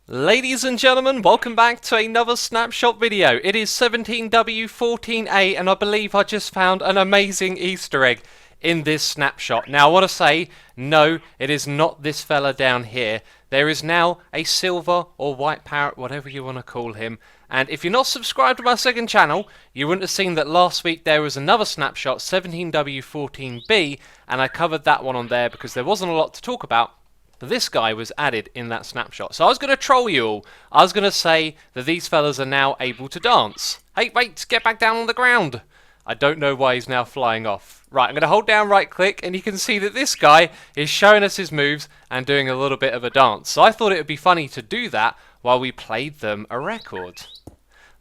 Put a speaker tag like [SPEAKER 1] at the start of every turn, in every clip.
[SPEAKER 1] Ladies and gentlemen, welcome back to another snapshot video. It is 17w14a and I believe I just found an amazing Easter egg in this snapshot. Now I want to say, no, it is not this fella down here. There is now a silver or white parrot, whatever you want to call him. And if you're not subscribed to my second channel, you wouldn't have seen that last week there was another snapshot, 17w14b, and I covered that one on there because there wasn't a lot to talk about. This guy was added in that snapshot. So I was going to troll you all. I was going to say that these fellas are now able to dance. Hey, wait, get back down on the ground. I don't know why he's now flying off. Right, I'm going to hold down right click and you can see that this guy is showing us his moves and doing a little bit of a dance. So I thought it would be funny to do that while we played them a record.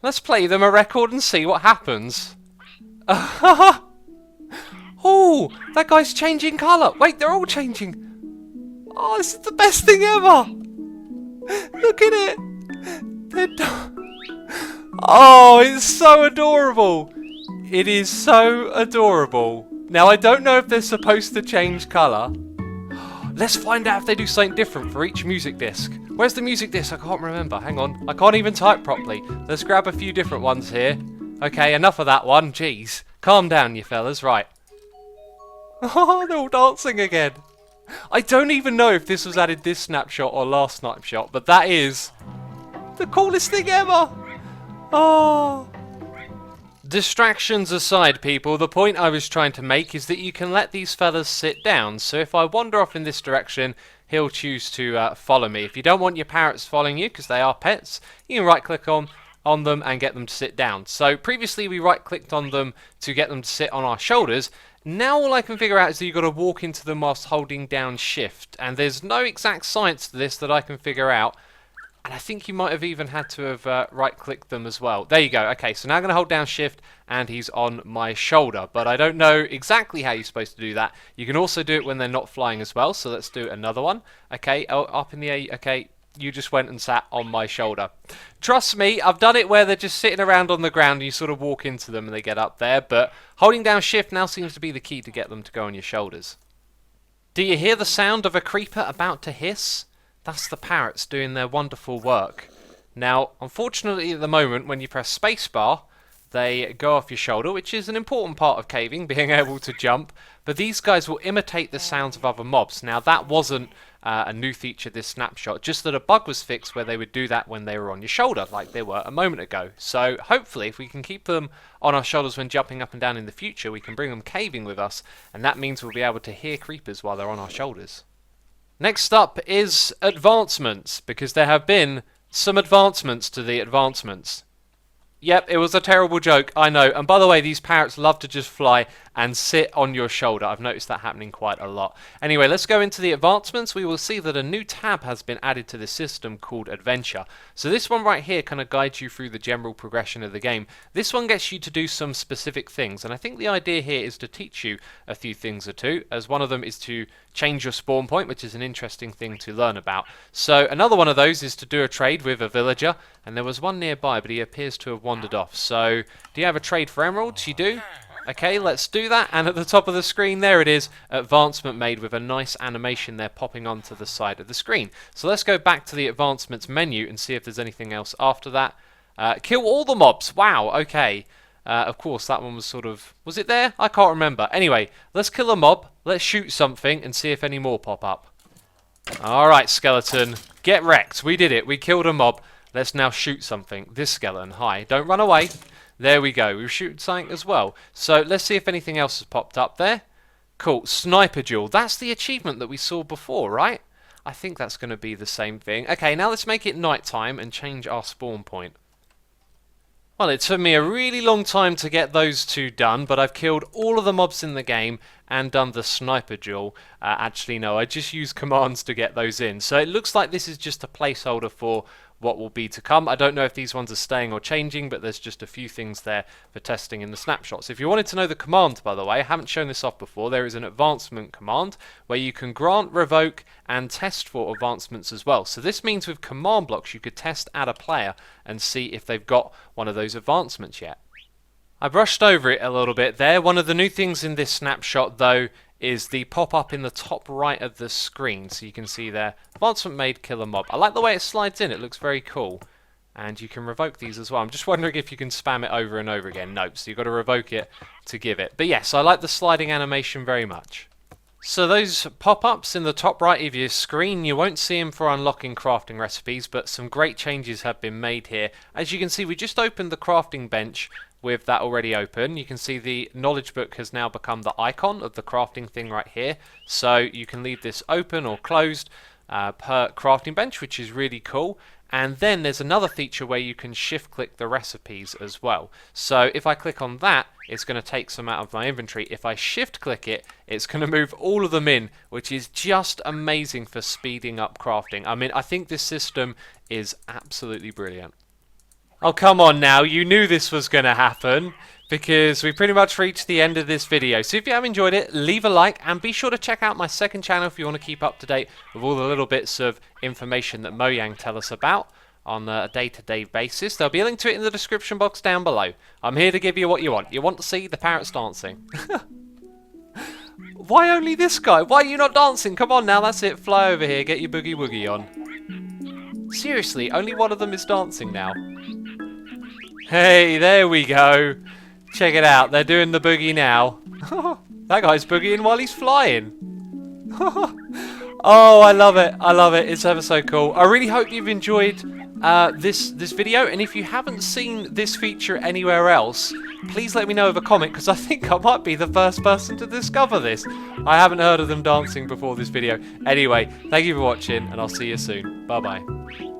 [SPEAKER 1] Let's play them a record and see what happens. Oh, that guy's changing colour. Wait, they're all changing. Oh, this is the best thing ever! Look at it! Oh, it's so adorable! It is so adorable. Now, I don't know if they're supposed to change colour. Let's find out if they do something different for each music disc. Where's the music disc? I can't remember. Hang on. I can't even type properly. Let's grab a few different ones here. Okay, enough of that one. Jeez. Calm down, you fellas. Right. Oh, they're all dancing again. I don't even know if this was added this snapshot or last snapshot, but that is the coolest thing ever! Oh! Distractions aside, people, the point I was trying to make is that you can let these fellas sit down. So if I wander off in this direction, he'll choose to follow me. If you don't want your parrots following you, because they are pets, you can right-click on them and get them to sit down. So previously we right-clicked on them to get them to sit on our shoulders. Now all I can figure out is that you've got to walk into them whilst holding down shift, and there's no exact science to this that I can figure out, and I think you might have even had to have right-clicked them as well. There you go. Okay, so now I'm going to hold down shift and he's on my shoulder, but I don't know exactly how you're supposed to do that. You can also do it when they're not flying as well, so let's do another one. Okay, up in the air. Okay, you just went and sat on my shoulder. Trust me, I've done it where they're just sitting around on the ground and you sort of walk into them and they get up there, but holding down shift now seems to be the key to get them to go on your shoulders. Do you hear the sound of a creeper about to hiss? That's the parrots doing their wonderful work. Now, unfortunately at the moment when you press spacebar, they go off your shoulder, which is an important part of caving, being able to jump, but these guys will imitate the sounds of other mobs. Now that wasn't a new feature this snapshot, just that a bug was fixed where they would do that when they were on your shoulder, like they were a moment ago. So hopefully if we can keep them on our shoulders when jumping up and down in the future, we can bring them caving with us, and that means we'll be able to hear creepers while they're on our shoulders. Next up is advancements, because there have been some advancements to the advancements. Yep, it was a terrible joke, I know. And by the way, these parrots love to just fly and sit on your shoulder. I've noticed that happening quite a lot. Anyway, let's go into the advancements. We will see that a new tab has been added to the system called Adventure. So this one right here kind of guides you through the general progression of the game. This one gets you to do some specific things, and I think the idea here is to teach you a few things or two, as one of them is to change your spawn point, which is an interesting thing to learn about. So another one of those is to do a trade with a villager, and there was one nearby, but he appears to have wandered off. So do you have a trade for emeralds? You do? Okay, let's do that. And at the top of the screen there it is, advancement made, with a nice animation there popping onto the side of the screen. So let's go back to the advancements menu and see if there's anything else after that. Kill all the mobs. Wow, okay. Of course, that one was sort of... Was it there? I can't remember. Anyway, let's kill a mob, let's shoot something, and see if any more pop up. Alright, skeleton. Get wrecked. We did it. We killed a mob. Let's now shoot something. This skeleton. Hi. Don't run away. There we go. We've shooting something as well. So, let's see if anything else has popped up there. Cool. Sniper duel. That's the achievement that we saw before, right? I think that's going to be the same thing. Okay, now let's make it nighttime and change our spawn point. Well, it took me a really long time to get those two done, but I've killed all of the mobs in the game and done the sniper duel. Actually, no, I just used commands to get those in. So it looks like this is just a placeholder for what will be to come. I don't know if these ones are staying or changing, but there's just a few things there for testing in the snapshots. If you wanted to know the command, by the way, I haven't shown this off before, there is an advancement command where you can grant, revoke, and test for advancements as well. So this means with command blocks you could test add a player and see if they've got one of those advancements yet. I brushed over it a little bit there. One of the new things in this snapshot though is the pop-up in the top right of the screen. So you can see there, advancement made, kill a mob. I like the way it slides in, it looks very cool. And you can revoke these as well. I'm just wondering if you can spam it over and over again. Nope, so you've got to revoke it to give it. But yes, I like the sliding animation very much. So those pop-ups in the top right of your screen, you won't see them for unlocking crafting recipes, but some great changes have been made here. As you can see, we just opened the crafting bench with that already open. You can see the knowledge book has now become the icon of the crafting thing right here. So you can leave this open or closed per crafting bench, which is really cool. And then there's another feature where you can shift click the recipes as well. So if I click on that, it's going to take some out of my inventory. If I shift click it, it's going to move all of them in, which is just amazing for speeding up crafting. I mean, I think this system is absolutely brilliant. Oh, come on now, you knew this was going to happen, because we pretty much reached the end of this video. So if you have enjoyed it, leave a like, and be sure to check out my second channel if you want to keep up to date with all the little bits of information that Mojang tell us about on a day-to-day basis. There'll be a link to it in the description box down below. I'm here to give you what you want. You want to see the parrots dancing. Why only this guy? Why are you not dancing? Come on now, that's it. Fly over here, get your boogie woogie on. Seriously, only one of them is dancing now. Hey, there we go. Check it out, they're doing the boogie now. That guy's boogieing while he's flying. Oh, I love it. I love it. It's ever so cool. I really hope you've enjoyed this video. And if you haven't seen this feature anywhere else, please let me know with a comment, because I think I might be the first person to discover this. I haven't heard of them dancing before this video. Anyway, thank you for watching, and I'll see you soon. Bye-bye.